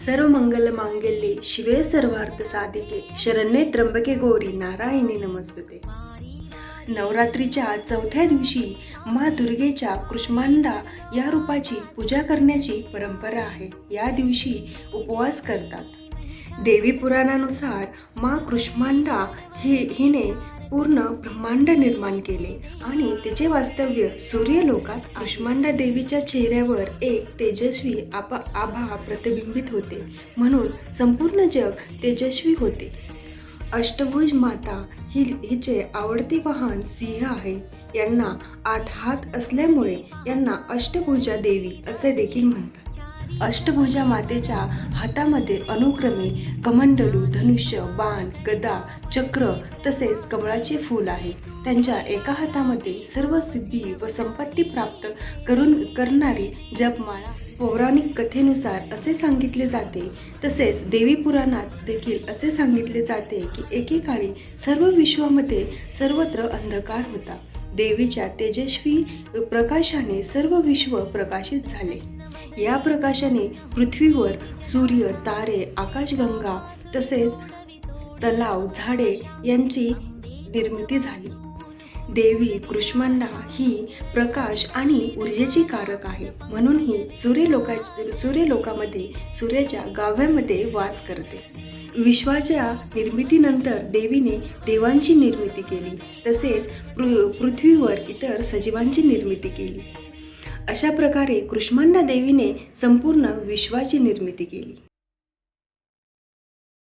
सर्व मंगल मांगल्ये शिवे सर्वार्थ साधिके शरण्ये त्र्यंबके गौरी नारायणी नमस्तुते। नवरात्रीच्या चौथ्या दिवशी मा दुर्गेच्या कुष्मांडा या रूपाची पूजा करण्याची परंपरा आहे। या दिवशी उपवास करतात। देवी पुराणानुसार मा कुष्मांडा हिने पूर्ण ब्रह्मांड निर्माण केले आणि तिचे वास्तव्य सूर्यलोकात। कुष्मांडा देवीच्या चेहऱ्यावर एक तेजस्वी आभा प्रतिबिंबित होते, म्हणून संपूर्ण जग तेजस्वी होते। अष्टभुज माता हिचे आवडते वाहन सिंह आहे। यांना 8 हात असल्यामुळे यांना अष्टभुजा देवी असे देखील म्हणतात। अष्टभुजा मातेच्या हातामध्ये अनुक्रमे कमंडलू, धनुष्य, बाण, गदा, चक्र तसेच कमळाचे फूल आहे। त्यांच्या एका हातामध्ये सर्व सिद्धी व संपत्ती प्राप्त करणारी जपमाळा। पौराणिक कथेनुसार असे सांगितले जाते, तसेच देवी पुराणात देखील असे सांगितले जाते की एकेकाळी सर्व विश्वामध्ये सर्वत्र अंधकार होता। देवीच्या तेजस्वी प्रकाशाने सर्व विश्व प्रकाशित झाले। या प्रकाशाने पृथ्वीवर सूर्य, तारे, आकाशगंगा तसेच तलाव, झाडे यांची निर्मिती झाली। देवी कुष्मांडा ही प्रकाश आणि ऊर्जेची कारक आहे, म्हणून ही सूर्यलोकामध्ये सूर्याच्या गाभ्यामध्ये वास करते। विश्वाच्या निर्मितीनंतर देवीने देवांची निर्मिती केली, तसेच पृथ्वीवर इतर सजीवांची निर्मिती केली। अशा प्रकारे कुष्मांडा देवीने संपूर्ण विश्वाची निर्मिती केली।